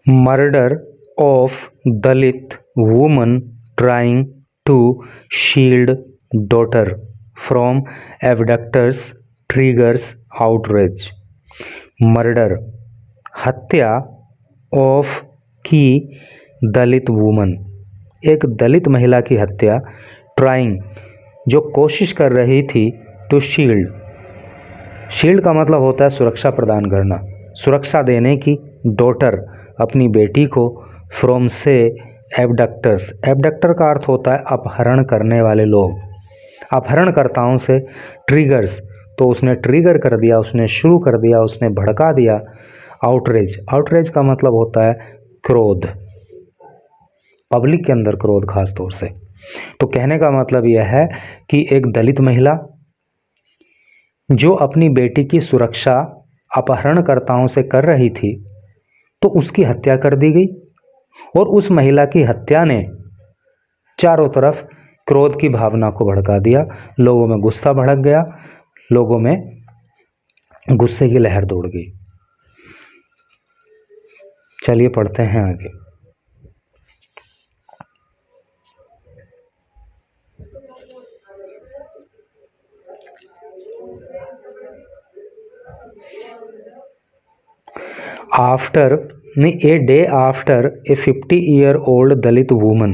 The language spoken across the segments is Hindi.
Murder of Dalit woman trying to shield daughter from abductors triggers outrage. Murder हत्या ऑफ की दलित वुमन, एक दलित महिला की हत्या, ट्राइंग जो कोशिश कर रही थी, टू शील्ड, शील्ड का मतलब होता है सुरक्षा प्रदान करना, सुरक्षा देने की, डॉटर अपनी बेटी को, फ्रॉम से एबडक्टर्स, एबडक्टर का अर्थ होता है अपहरण करने वाले लोग, अपहरणकर्ताओं से, ट्रिगर्स तो उसने ट्रिगर कर दिया, उसने शुरू कर दिया, उसने भड़का दिया, आउटरेज, आउटरेज का मतलब होता है क्रोध, पब्लिक के अंदर क्रोध खास तौर से। तो कहने का मतलब यह है कि एक दलित महिला जो अपनी बेटी की सुरक्षा अपहरणकर्ताओं से कर रही थी, तो उसकी हत्या कर दी गई और उस महिला की हत्या ने चारों तरफ क्रोध की भावना को भड़का दिया, लोगों में गुस्सा भड़क गया, लोगों में गुस्से की लहर दौड़ गई। चलिए पढ़ते हैं आगे। A day after a 50-year-old Dalit woman,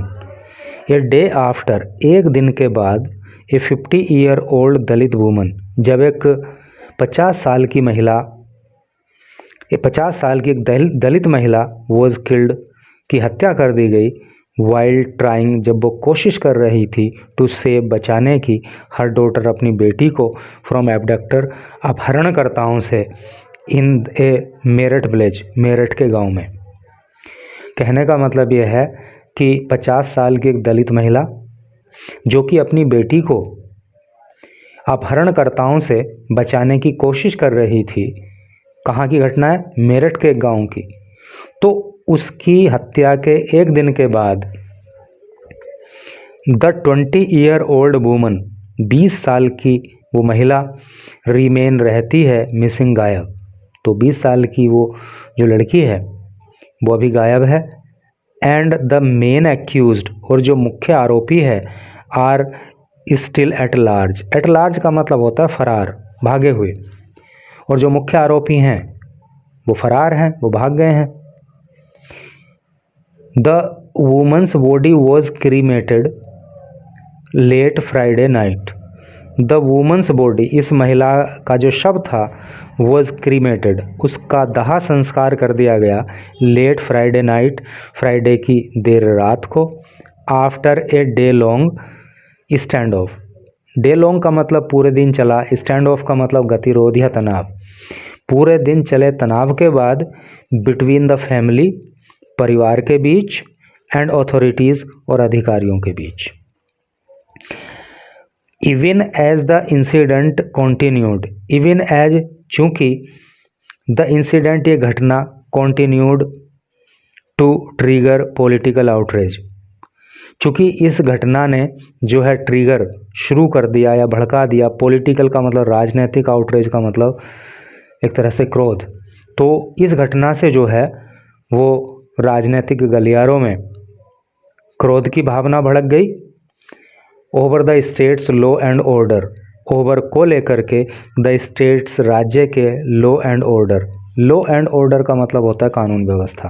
a day after, एक दिन के बाद, a 50-year-old दलित वुमन, जब एक 50 साल की महिला, 50 साल की एक दलित महिला वॉज किल्ड की हत्या कर दी गई, वाइल ट्राइंग जब वो कोशिश कर रही थी, टू सेव बचाने की, हर डॉटर अपनी बेटी को, फ्रॉम एबडक्टर अपहरणकर्ताओं से, इन ए मेरठ विलेज, मेरठ के गांव में। कहने का मतलब यह है कि 50 साल की एक दलित महिला जो कि अपनी बेटी को अपहरणकर्ताओं से बचाने की कोशिश कर रही थी, कहाँ की घटना है, मेरठ के गांव की, तो उसकी हत्या के एक दिन के बाद द 20-year-old वुमन, 20 साल की वो महिला, रिमेन रहती है, मिसिंग गायब, तो 20 साल की वो जो लड़की है वो अभी गायब है। एंड द मेन एक्यूज्ड, और जो मुख्य आरोपी है, are still at large, at large का मतलब होता है फरार, भागे हुए, और जो मुख्य आरोपी हैं वो फरार हैं, वो भाग गए हैं। The woman's body was cremated late Friday night, the woman's body, इस महिला का जो शव था, वॉज क्रीमेटेड, उसका दाह संस्कार कर दिया गया, लेट फ्राइडे नाइट, फ्राइडे की देर रात को, after a day long stand of, day long का मतलब पूरे दिन चला, स्टैंड ऑफ का मतलब गतिरोध या तनाव, पूरे दिन चले तनाव के बाद, बिटवीन द फैमिली, परिवार के बीच, एंड ऑथोरिटीज़, और अधिकारियों के बीच। Even as the incident continued, even as, चूँकि, द इंसिडेंट ये घटना, continued to trigger political outrage, चूँकि इस घटना ने जो है ट्रिगर शुरू कर दिया या भड़का दिया, पॉलिटिकल का मतलब राजनीतिक, आउटरेज का मतलब एक तरह से क्रोध, तो इस घटना से जो है वो राजनीतिक गलियारों में क्रोध की भावना भड़क गई। Over the states law and order, over को लेकर के, द स्टेट्स राज्य के, law and order, law and order का मतलब होता है कानून व्यवस्था,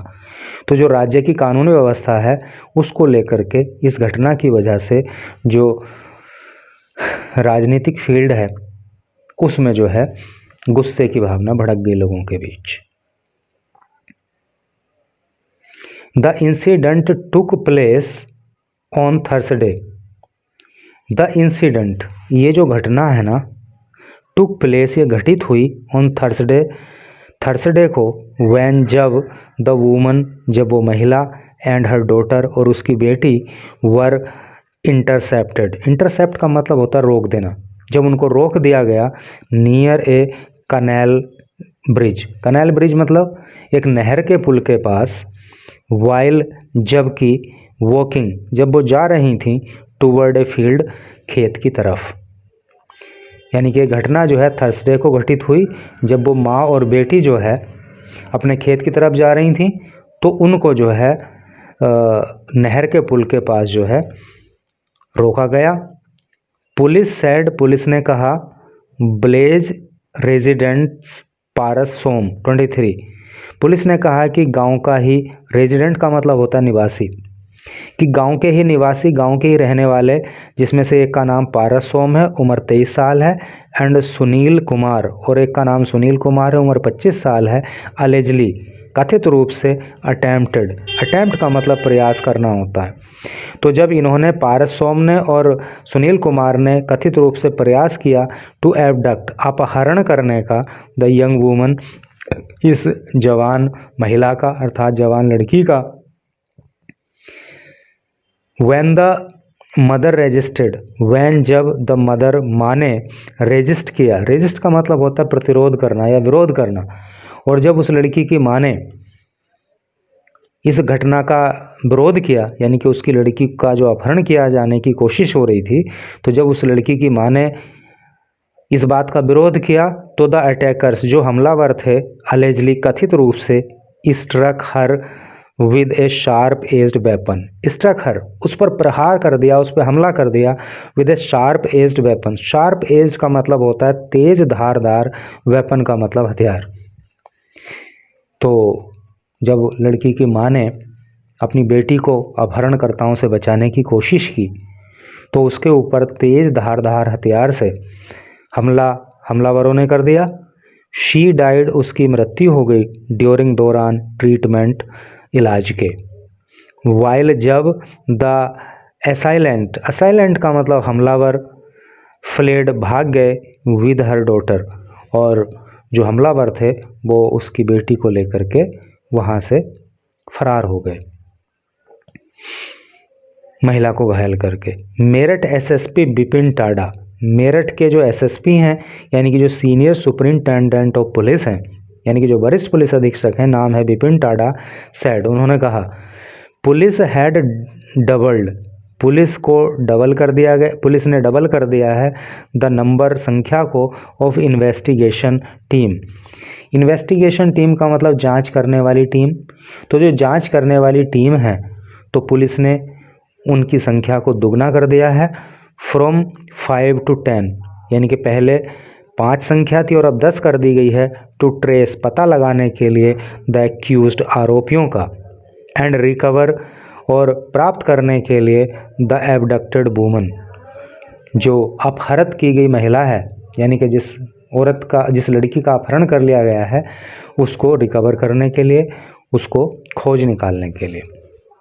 तो जो राज्य की कानून व्यवस्था है उसको लेकर के, इस घटना की वजह से जो राजनीतिक फील्ड है उसमें जो है गुस्से की भावना भड़क गई लोगों के बीच। The incident took place on Thursday, the incident, ये जो घटना है ना, टुक प्लेस, ये घटित हुई, ऑन थर्सडे, थर्सडे को, व्हेन जब, द वुमन, जब वो महिला, एंड हर डॉटर, और उसकी बेटी, वर इंटरसेप्टेड, इंटरसेप्ट का मतलब होता है रोक देना, जब उनको रोक दिया गया, near a canal bridge, canal bridge मतलब एक नहर के पुल के पास, वाइल, जबकि, वॉकिंग, जब वो जा रही थी, टूवर्ड ए फील्ड, खेत की तरफ, यानी कि घटना जो है थर्सडे को घटित हुई, जब वो माँ और बेटी जो है अपने खेत की तरफ जा रही थी, तो उनको जो है नहर के पुल के पास जो है रोका गया। पुलिस ने कहा ब्लेज रेजिडेंट्स पारस सोम 23। पुलिस ने कहा कि गांव का ही, रेजिडेंट का मतलब होता है निवासी, कि गांव के ही निवासी, गांव के ही रहने वाले, जिसमें से एक का नाम पारस सोम है, उम्र 23 साल है, एंड सुनील कुमार, और एक का नाम सुनील कुमार है, उम्र 25 साल है, अलेजली, कथित रूप से अटेम्प्ट का मतलब प्रयास करना होता है। तो जब इन्होंने, पारस सोम ने और सुनील कुमार ने कथित रूप से प्रयास किया टू एबडक्ट, अपहरण करने का, द यंग वुमन, इस जवान महिला का, अर्थात जवान लड़की का, when the mother resisted, when जब द मदर, माँ ने रेजिस्ट किया, रेजिस्ट का मतलब होता है प्रतिरोध करना या विरोध करना, और जब उस लड़की की माँ ने इस घटना का विरोध किया, यानी कि उसकी लड़की का जो अपहरण किया जाने की कोशिश हो रही थी, तो जब उस लड़की की माँ ने इस बात का विरोध किया, तो द अटैकर्स, जो हमलावर थे, अलेजली, कथित रूप से, struck her with a sharp edged weapon, struck her, उस पर प्रहार कर दिया, उस पर हमला कर दिया, with a sharp edged weapon. Sharp aged का मतलब होता है तेज धारदार, वेपन का मतलब हथियार। तो जब लड़की की माँ ने अपनी बेटी को अपहरणकर्ताओं से बचाने की कोशिश की, तो उसके ऊपर तेज धारदार हथियार से हमलावरों ने कर दिया। शी डाइड, उसकी मृत्यु हो गई, ड्यूरिंग, दौरान, ट्रीटमेंट, इलाज के। वाइल, जब, द असाइलेंट का मतलब हमलावर, फ्लेड, भाग गए, विद हर डॉटर, और जो हमलावर थे वो उसकी बेटी को लेकर के वहाँ से फरार हो गए, महिला को घायल करके। मेरठ एसएसपी बिपिन टाडा, मेरठ के जो एसएसपी हैं, यानी कि जो सीनियर सुपरिंटेंडेंट ऑफ पुलिस हैं, यानी कि जो वरिष्ठ पुलिस अधीक्षक हैं, नाम है बिपिन टाडा, सेड, उन्होंने कहा पुलिस हैड डबल्ड, पुलिस को डबल कर दिया गया, पुलिस ने डबल कर दिया है, द नंबर, संख्या को, of investigation team. Investigation team का मतलब जांच करने वाली टीम। तो जो जांच करने वाली टीम है, तो पुलिस ने उनकी संख्या को दुगना कर दिया है, फ्रॉम 5 to 10, यानी कि पहले 5 संख्या थी और अब 10 कर दी गई है, टू ट्रेस, पता लगाने के लिए, द एक्यूज्ड, आरोपियों का, एंड रिकवर, और प्राप्त करने के लिए, द एबडक्टेड वुमन, जो अपहरित की गई महिला है, यानी कि जिस लड़की का अपहरण कर लिया गया है, उसको रिकवर करने के लिए, उसको खोज निकालने के लिए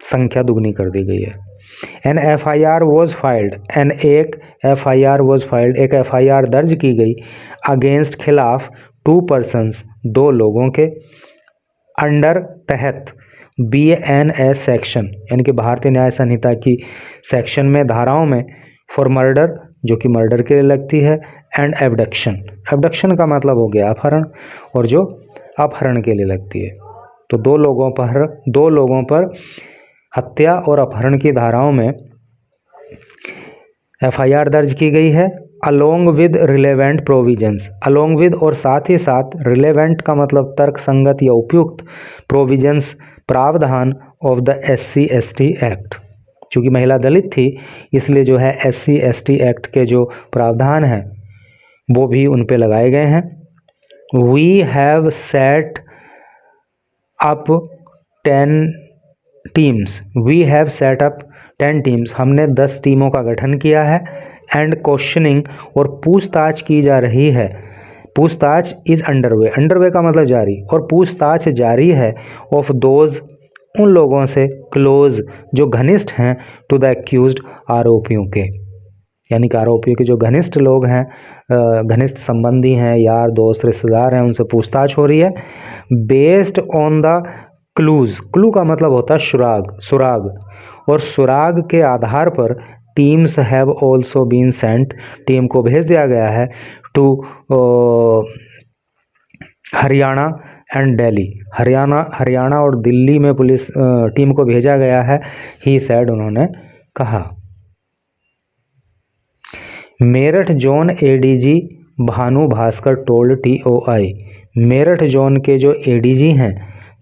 संख्या दुगनी कर दी गई है। एन FIR वॉज फाइल्ड, एक FIR दर्ज की गई, अगेंस्ट, खिलाफ, 2 persons, 2 लोगों के, अंडर, तहत, BNS सेक्शन, यानी कि भारतीय न्याय संहिता की सेक्शन में, धाराओं में, फॉर मर्डर, जो कि मर्डर के लिए लगती है, एंड एबडक्शन का मतलब हो गया अपहरण, और जो अपहरण के लिए लगती है। तो दो लोगों पर हत्या और अपहरण की धाराओं में FIR दर्ज की गई है, along with relevant provisions, along with और साथ ही साथ, रिलेवेंट का मतलब तर्क संगत या उपयुक्त, प्रोविजंस, प्रावधान, ऑफ द SC/ST एक्ट। चूँकि महिला दलित थी, इसलिए जो है SC/ST एक्ट के जो प्रावधान हैं वो भी उन पे लगाए गए हैं। We have set up 10 teams, we have set up 10 teams, हमने 10 टीमों का गठन किया है, एंड क्वेश्चनिंग, और पूछताछ की जा रही है, पूछताछ इज अंडरवे का मतलब जारी, और पूछताछ जारी है, ऑफ दोज, उन लोगों से, क्लोज, जो घनिष्ठ हैं, टू द एक्यूज्ड, आरोपियों के, यानी कि आरोपियों के जो घनिष्ठ लोग हैं, घनिष्ठ संबंधी हैं, यार दोस्त रिश्तेदार हैं, उनसे पूछताछ हो रही है। Based on the clues, clue का मतलब होता है सुराग, और सुराग के आधार पर, teams have also been sent, team को भेज दिया गया है, टू हरियाणा एंड दिल्ली, हरियाणा और दिल्ली में पुलिस टीम को भेजा गया है, ही सेड, उन्होंने कहा। Meerut zone ADG Bhanu Bhaskar told TOI, Meerut zone के जो ADG हैं,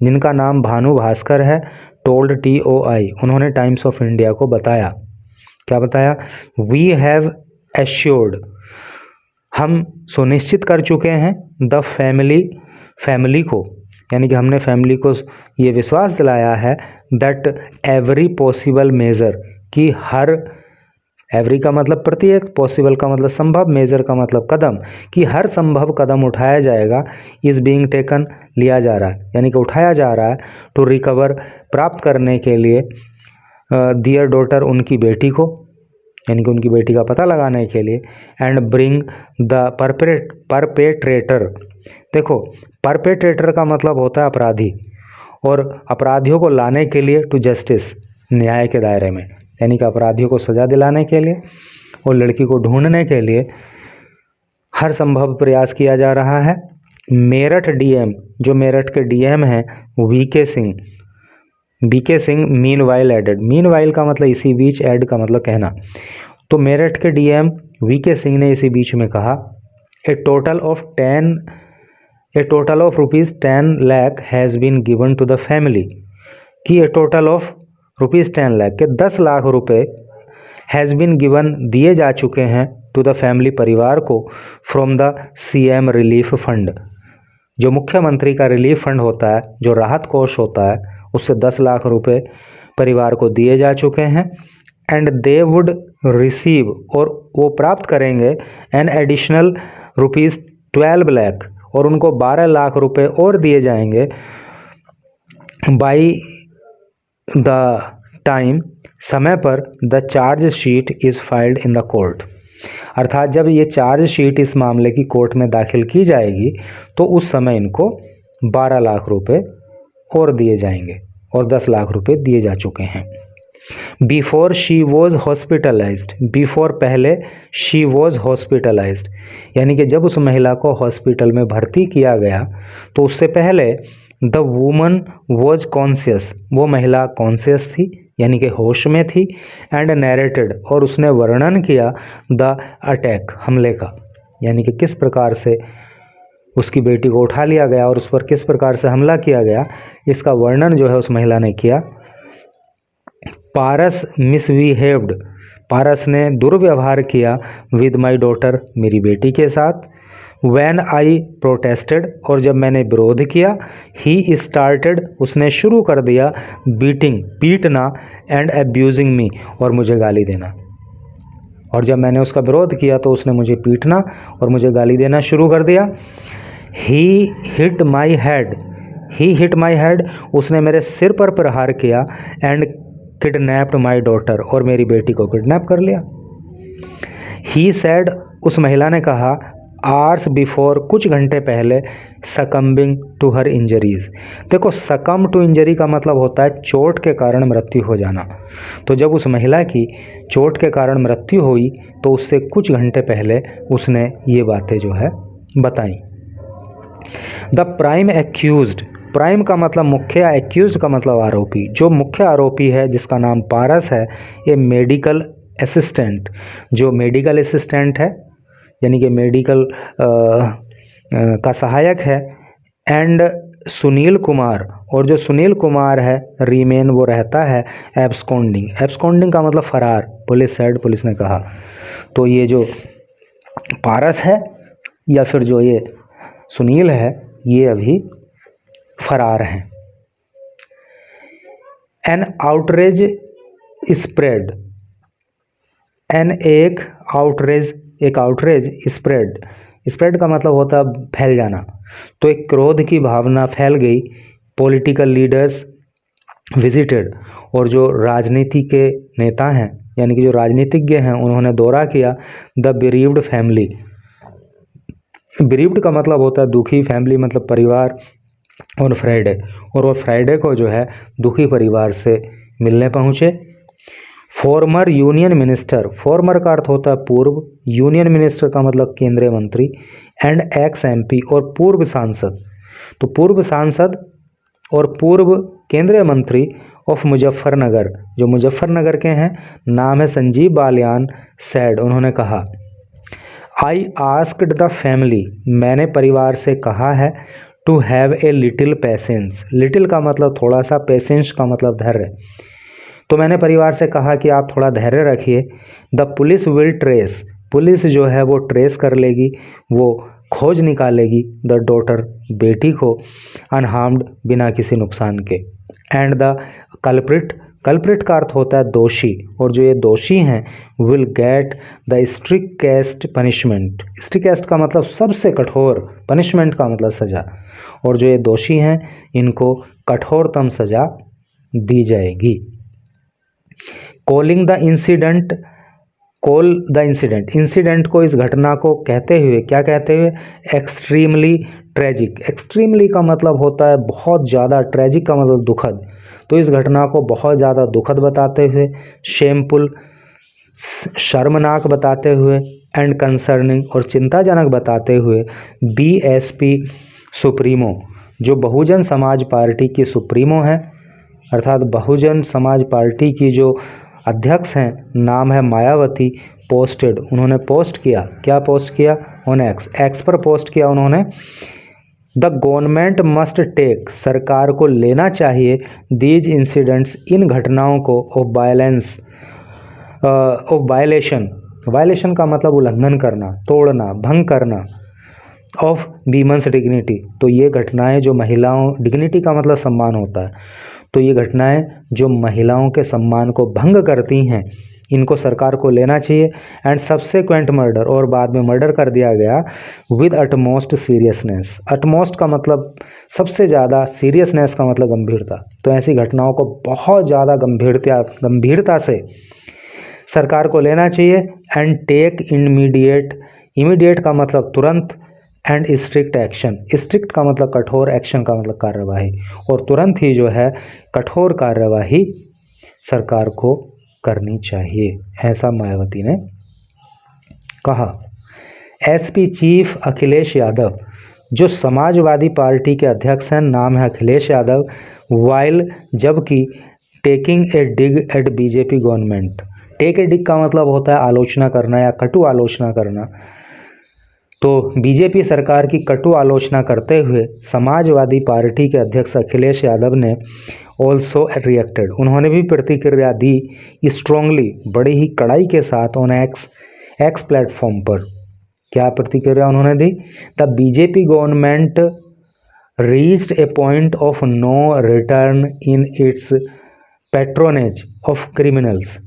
जिनका नाम भानु भास्कर है, टोल्ड TOI, उन्होंने टाइम्स ऑफ इंडिया को बताया, क्या बताया? वी हैव एश्योर्ड, हम सुनिश्चित कर चुके हैं, द फैमिली को, यानी कि हमने फैमिली को ये विश्वास दिलाया है, दैट एवरी पॉसिबल मेजर, कि हर, एवरी का मतलब प्रत्येक, पॉसिबल का मतलब संभव, मेजर का मतलब कदम, कि हर संभव कदम उठाया जाएगा, इज बीइंग टेकन, लिया जा रहा है, यानी कि उठाया जा रहा है, टू रिकवर, प्राप्त करने के लिए, दियर डॉटर, उनकी बेटी को, यानी कि उनकी बेटी का पता लगाने के लिए, एंड ब्रिंग द परपेट्रेटर। देखो, परपेट्रेटर का मतलब होता है अपराधी, और अपराधियों को लाने के लिए, टू जस्टिस, न्याय के दायरे में, यानी कि अपराधियों को सज़ा दिलाने के लिए और लड़की को ढूंढने के लिए हर संभव प्रयास किया जा रहा है। मेरठ DM, जो मेरठ के DM हैं, VK Singh meanwhile added, meanwhile का मतलब इसी बीच, ऐड का मतलब कहना, तो मेरठ के DM VK सिंह ने इसी बीच में कहा, a total of rupees 10 lakh has been given to the family, कि a total of rupees 10 lakh के 10 लाख रुपए हैज़ बीन गिवन, दिए जा चुके हैं, टू द फैमिली, परिवार को, from the CM relief fund, जो मुख्यमंत्री का रिलीफ फंड होता है, जो राहत कोष होता है, उससे 10 लाख रुपए परिवार को दिए जा चुके हैं। एंड दे वुड रिसीव, और वो प्राप्त करेंगे, एन एडिशनल रुपीज़ 12 लाख, और उनको 12 लाख रुपए और दिए जाएंगे, बाई द टाइम, समय पर, the charge sheet is filed in the court, अर्थात जब ये चार्ज शीट इस मामले की कोर्ट में दाखिल की जाएगी तो उस समय इनको 12 लाख रुपए और दिए जाएंगे, और 10 लाख रुपए दिए जा चुके हैं। Before she was hospitalised, before, पहले, शी वॉज हॉस्पिटलाइज्ड, यानी कि जब उस महिला को हॉस्पिटल में भर्ती किया गया तो उससे पहले, द वूमन वॉज कॉन्शियस, वो महिला कॉन्शियस थी, यानी कि होश में थी, एंड नैरेटेड, और उसने वर्णन किया, द अटैक, हमले का, यानी कि किस प्रकार से उसकी बेटी को उठा लिया गया और उस पर किस प्रकार से हमला किया गया, इसका वर्णन जो है उस महिला ने किया। पारस मिसबिहेव्ड, पारस ने दुर्व्यवहार किया, विद माई डॉटर, मेरी बेटी के साथ, व्हेन आई प्रोटेस्टेड, और जब मैंने विरोध किया, ही स्टार्टेड, उसने शुरू कर दिया, बीटिंग, पीटना, एंड एब्यूजिंग मी, और मुझे गाली देना, और जब मैंने उसका विरोध किया तो उसने मुझे पीटना और मुझे गाली देना शुरू कर दिया। ही हिट माई हेड, उसने मेरे सिर पर प्रहार किया, एंड किडनैप्ड माई डॉटर, और मेरी बेटी को किडनैप कर लिया। ही सेड, उस महिला ने कहा, आवर्स बिफोर, कुछ घंटे पहले, सकम्बिंग टू हर इंजरीज। देखो, सकम टू इंजरी का मतलब होता है चोट के कारण मृत्यु हो जाना, तो जब उस महिला की चोट के कारण मृत्यु हुई तो उससे कुछ घंटे पहले उसने ये बातें जो है बताई। द प्राइम एक्यूज्ड, प्राइम का मतलब मुख्य, एक्यूज्ड का मतलब आरोपी, जो मुख्य आरोपी है जिसका नाम पारस है, ये मेडिकल असिस्टेंट, जो मेडिकल असिस्टेंट है, यानी कि मेडिकल का सहायक है, एंड सुनील कुमार, और जो सुनील कुमार है, रीमेन, वो रहता है एब्सकॉन्डिंग, एब्सकॉन्डिंग का मतलब फरार, पुलिस ने कहा। तो ये जो पारस है या फिर जो ये सुनील है, ये अभी फरार हैं। एन आउटरेज स्प्रेड, एक आउटरेज स्प्रेड का मतलब होता है फैल जाना, तो एक क्रोध की भावना फैल गई। पॉलिटिकल लीडर्स विजिटेड, और जो राजनीति के नेता हैं, यानी कि जो राजनीतिज्ञ हैं, उन्होंने दौरा किया द बेरीव्ड फैमिली। बेरीव्ड का मतलब होता है दुखी, फैमिली मतलब परिवार, और फ्राइडे, और वो फ्राइडे को जो है दुखी परिवार से मिलने पहुँचे। फॉर्मर यूनियन मिनिस्टर, फॉर्मर का अर्थ होता है पूर्व, यूनियन मिनिस्टर का मतलब केंद्रीय मंत्री, एंड एक्स MP, और पूर्व सांसद, तो पूर्व सांसद और पूर्व केंद्रीय मंत्री ऑफ मुजफ्फरनगर, जो मुजफ्फरनगर के हैं, नाम है संजीव बालियान, सैड, उन्होंने कहा, आई आस्क्ड द फैमिली, मैंने परिवार से कहा है, to have a little patience. Little का मतलब थोड़ा सा, पेशेंस का मतलब धैर्य। तो मैंने परिवार से कहा कि आप थोड़ा धैर्य रखिए। The police will trace, police जो है वो ट्रेस कर लेगी, वो खोज निकालेगी द डॉटर, बेटी को, अनहार्म्ड, बिना किसी नुकसान के। एंड द कल्प्रिट, कल्प्रिट का अर्थ होता है दोषी, और जो ये दोषी हैं will get the strictest punishment. Strictest का मतलब सबसे कठोर, पनिशमेंट का मतलब सज़ा, और जो ये दोषी हैं इनको कठोरतम सज़ा दी जाएगी। Calling the incident, call the incident, incident को, इस घटना को कहते हुए, क्या कहते हुए, एक्सट्रीमली ट्रेजिक। एक्सट्रीमली का मतलब होता है बहुत ज़्यादा, ट्रेजिक का मतलब दुखद। तो इस घटना को बहुत ज़्यादा दुखद बताते हुए, शेमफुल, शर्मनाक बताते हुए, एंड कंसर्निंग, और चिंताजनक बताते हुए, बीएसपी सुप्रीमो, जो बहुजन समाज पार्टी की सुप्रीमो है, अर्थात बहुजन समाज पार्टी की जो अध्यक्ष हैं, नाम है मायावती, पोस्टेड, उन्होंने पोस्ट किया, क्या पोस्ट किया, ऑन एक्स, एक्स पर पोस्ट किया उन्होंने, द गवर्नमेंट मस्ट टेक, सरकार को लेना चाहिए, दीज इंसिडेंट्स, इन घटनाओं को, of violence, of violation, violation का मतलब उल्लंघन करना, तोड़ना, भंग करना, ऑफ वीमेंस डिग्निटी, तो ये घटनाएं जो महिलाओं, डिग्निटी का मतलब सम्मान होता है, तो ये घटनाएं जो महिलाओं के सम्मान को भंग करती हैं, इनको सरकार को लेना चाहिए। एंड सब्सेक्वेंट मर्डर, और बाद में मर्डर कर दिया गया, विद अटमोस्ट सीरियसनेस, अटमोस्ट का मतलब सबसे ज़्यादा, सीरियसनेस का मतलब गंभीरता, तो ऐसी घटनाओं को बहुत ज़्यादा गंभीरता से सरकार को लेना चाहिए। एंड टेक इमीडिएट, इमीडिएट का मतलब तुरंत, एंड स्ट्रिक्ट एक्शन, स्ट्रिक्ट का मतलब कठोर, एक्शन का मतलब कार्यवाही, और तुरंत ही जो है कठोर कार्यवाही सरकार को करनी चाहिए, ऐसा मायावती ने कहा। एसपी चीफ अखिलेश यादव, जो समाजवादी पार्टी के अध्यक्ष हैं, नाम है अखिलेश यादव, वाइल, जबकि, taking a dig at BJP government, take a dig का मतलब होता है आलोचना करना या कटु आलोचना करना, तो बीजेपी सरकार की कटु आलोचना करते हुए समाजवादी पार्टी के अध्यक्ष अखिलेश यादव ने ऑल्सो रिएक्टेड, उन्होंने भी प्रतिक्रिया दी, स्ट्रांगली, बड़ी ही कड़ाई के साथ, ऑन एक्स प्लेटफॉर्म पर, क्या प्रतिक्रिया उन्होंने दी, the BJP government reached a point of no return in its patronage of criminals.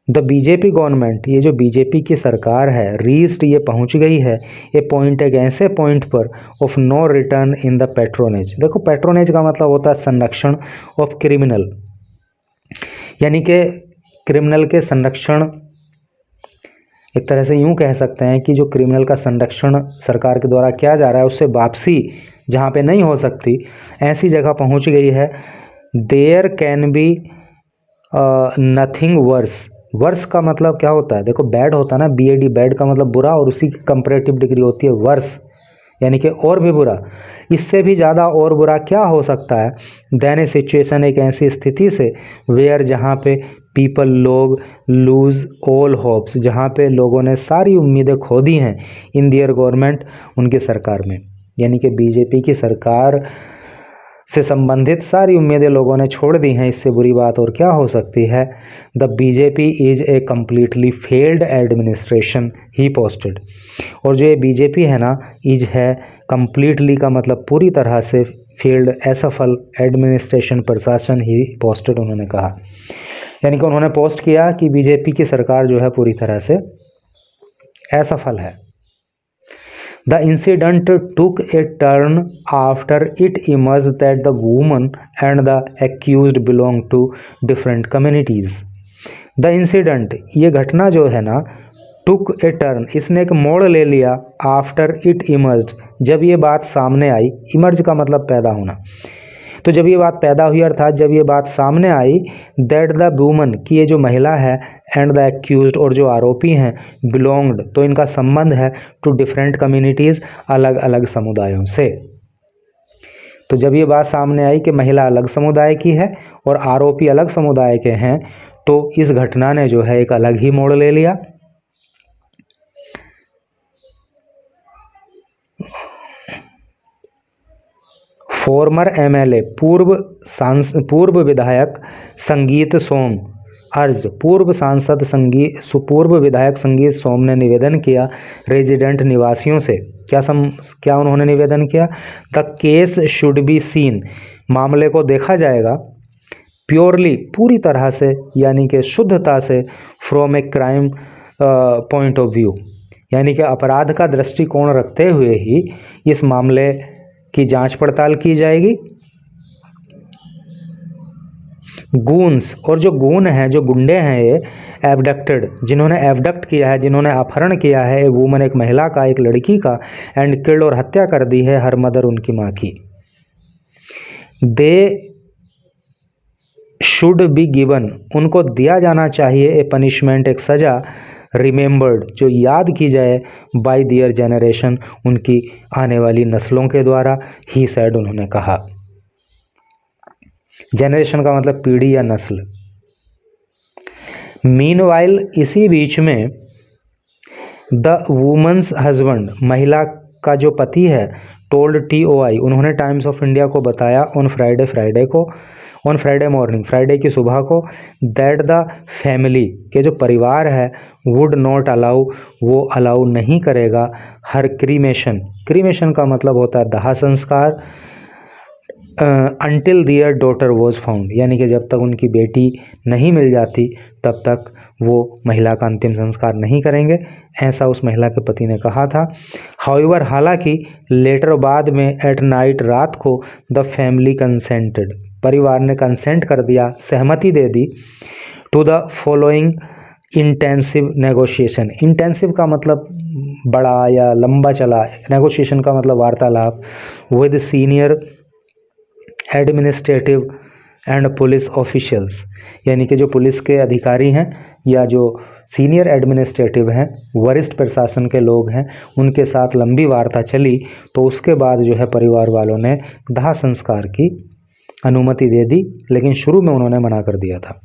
The BJP government, ये जो बीजेपी की सरकार है, रीच्ड, ये पहुंच गई है, ये पॉइंट, एक ऐसे पॉइंट पर, of no return in the patronage. देखो पैट्रोनेज का मतलब होता है संरक्षण, ऑफ क्रिमिनल, यानी कि क्रिमिनल के संरक्षण, एक तरह से यूं कह सकते हैं कि जो क्रिमिनल का संरक्षण सरकार के द्वारा किया जा रहा है, उससे वापसी जहां पे नहीं हो सकती, ऐसी जगह पहुंच गई है। There can be nothing worse, worse का मतलब क्या होता है, देखो बैड होता है ना, BAD, बैड का मतलब बुरा, और उसी की कंपैरेटिव डिग्री होती है वर्स, यानी कि और भी बुरा, इससे भी ज़्यादा और बुरा क्या हो सकता है, देन ए सिचुएशन, एक ऐसी स्थिति से, वेयर, जहाँ पे, पीपल, लोग, लूज ऑल होप्स, जहाँ पे लोगों ने सारी उम्मीदें खो दी हैं, इन दियर गवर्नमेंट, उनकी सरकार में, यानी कि बीजेपी की सरकार से संबंधित सारी उम्मीदें लोगों ने छोड़ दी हैं, इससे बुरी बात और क्या हो सकती है। The BJP is a completely failed administration, he posted, और जो ये बीजेपी है ना, इज है, कम्प्लीटली का मतलब पूरी तरह से, फेल्ड, असफल, एडमिनिस्ट्रेशन, प्रशासन, ही पोस्टेड, उन्होंने कहा, यानी कि उन्होंने पोस्ट किया कि बीजेपी की सरकार जो है पूरी तरह से असफल है। The incident took a turn after it emerged that the woman and the accused belonged to different communities. The incident, ये घटना जो है ना, took a turn, इसने एक मोड़ ले लिया, after it emerged, जब ये बात सामने आई, emerge का मतलब पैदा होना, तो जब ये बात पैदा हुई, अर्थात जब ये बात सामने आई, दैट द वुमन, कि ये जो महिला है, एंड द एक्यूज्ड, और जो आरोपी हैं, बिलोंग्ड, तो इनका संबंध है, टू डिफरेंट कम्युनिटीज़, अलग अलग समुदायों से। तो जब ये बात सामने आई कि महिला अलग समुदाय की है और आरोपी अलग समुदाय के हैं, तो इस घटना ने जो है एक अलग ही मोड़ ले लिया। फॉर्मर MLA पूर्व विधायक संगीत सोम अर्ज पूर्व विधायक संगीत सोम ने निवेदन किया रेजिडेंट निवासियों से। क्या उन्होंने निवेदन किया? The case should be seen, मामले को देखा जाएगा, प्योरली पूरी तरह से यानी कि शुद्धता से, from a crime point of view, यानी कि अपराध का दृष्टिकोण रखते हुए ही इस मामले की जांच पड़ताल की जाएगी। गून्स, और जो गून हैं, जो गुंडे हैं, ये एबडक्टेड, जिन्होंने एबडक्ट किया है, जिन्होंने अपहरण किया है वुमन, एक महिला का, एक लड़की का, एंड किल्ड, और हत्या कर दी है हर मदर, उनकी माँ की। दे शुड बी गिवन, उनको दिया जाना चाहिए ए पनिशमेंट, एक सज़ा, रिमेंबर्ड, जो याद की जाए, बाय दियर जेनरेशन, उनकी आने वाली नस्लों के द्वारा। ही सैड, उन्होंने कहा। जेनरेशन का मतलब पीढ़ी या नस्ल। मीनवाइल, इसी बीच में, द वुमन्स हस्बैंड, महिला का जो पति है, टोल्ड TOI, उन्होंने टाइम्स ऑफ इंडिया को बताया ऑन फ्राइडे मॉर्निंग, फ्राइडे की सुबह को, दैट द फैमिली, के जो परिवार है, वुड नॉट अलाउ, वो अलाउ नहीं करेगा, हर क्रीमेशन का मतलब होता है दाह संस्कार, until their daughter was found, यानी कि जब तक उनकी बेटी नहीं मिल जाती तब तक वो महिला का अंतिम संस्कार नहीं करेंगे, ऐसा उस महिला के पति ने कहा था। हाउएवर, हालांकि, लेटर, बाद में, एट नाइट, रात को, द फैमिली कंसेंटेड, परिवार ने कंसेंट कर दिया, सहमति दे दी, to the following intensive negotiation. Intensive का मतलब बड़ा या लंबा चला, नेगोशिएशन का मतलब वार्तालाप, with senior administrative and police officials, यानी कि जो पुलिस के अधिकारी हैं या जो सीनियर एडमिनिस्ट्रेटिव हैं, वरिष्ठ प्रशासन के लोग हैं, उनके साथ लंबी वार्ता चली, तो उसके बाद जो है परिवार वालों ने दाह संस्कार की अनुमति दे दी, लेकिन शुरू में उन्होंने मना कर दिया था।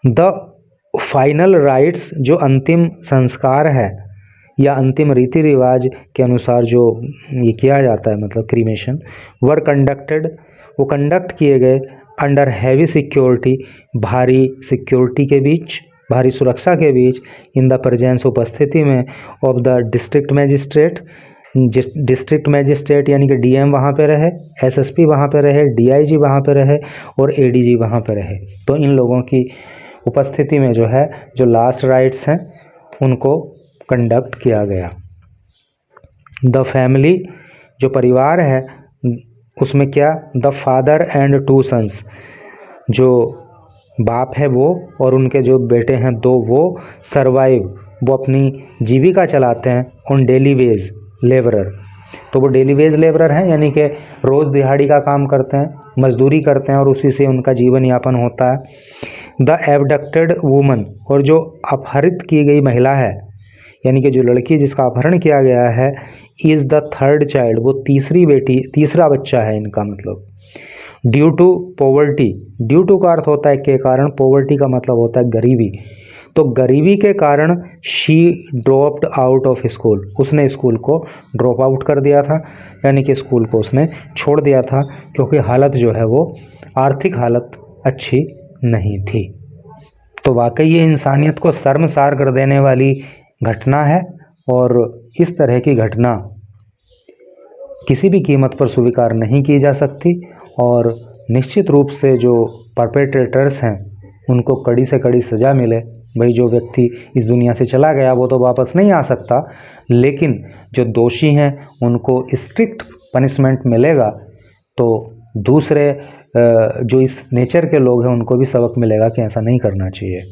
द फाइनल राइट्स, जो अंतिम संस्कार है या अंतिम रीति रिवाज के अनुसार जो ये किया जाता है, मतलब क्रीमेशन, वर कंडक्टेड, वो कंडक्ट किए गए, अंडर हैवी सिक्योरिटी, भारी सिक्योरिटी के बीच, भारी सुरक्षा के बीच, इन द प्रेजेंस, उपस्थिति में, ऑफ द डिस्ट्रिक्ट मैजिस्ट्रेट यानी कि DM वहाँ पे रहे, SSP वहाँ पे रहे, DIG वहाँ पे रहे, और ADG वहाँ पे रहे। तो इन लोगों की उपस्थिति में जो है, जो लास्ट राइट्स हैं उनको कंडक्ट किया गया। द फैमिली, जो परिवार है, उसमें क्या, द फादर एंड 2 सन्स, जो बाप है वो और उनके जो बेटे हैं 2, वो सर्वाइव, वो अपनी जीविका चलाते हैं, ऑन डेली वेज लेबरर, तो वो डेली वेज लेबरर हैं, यानी कि रोज़ दिहाड़ी का काम करते हैं, मजदूरी करते हैं और उसी से उनका जीवन यापन होता है। द एबडक्टेड वुमन, और जो अपहरित की गई महिला है, यानी कि जो लड़की जिसका अपहरण किया गया है, इज़ द थर्ड चाइल्ड, वो तीसरा बच्चा है इनका, मतलब due to poverty, due to का अर्थ होता है के कारण, पॉवर्टी का मतलब होता है गरीबी, तो गरीबी के कारण she dropped out of school, उसने स्कूल को ड्रॉप आउट कर दिया था, यानी कि स्कूल को उसने छोड़ दिया था, क्योंकि हालत जो है वो, आर्थिक हालत अच्छी नहीं थी। तो वाकई ये इंसानियत को शर्मसार कर देने वाली घटना है, और इस तरह की घटना किसी भी कीमत पर स्वीकार नहीं की जा सकती, और निश्चित रूप से जो परपेट्रेटर्स हैं उनको कड़ी से कड़ी सज़ा मिले। भाई, जो व्यक्ति इस दुनिया से चला गया वो तो वापस नहीं आ सकता, लेकिन जो दोषी हैं उनको स्ट्रिक्ट पनिशमेंट मिलेगा, तो दूसरे जो इस नेचर के लोग हैं उनको भी सबक मिलेगा कि ऐसा नहीं करना चाहिए।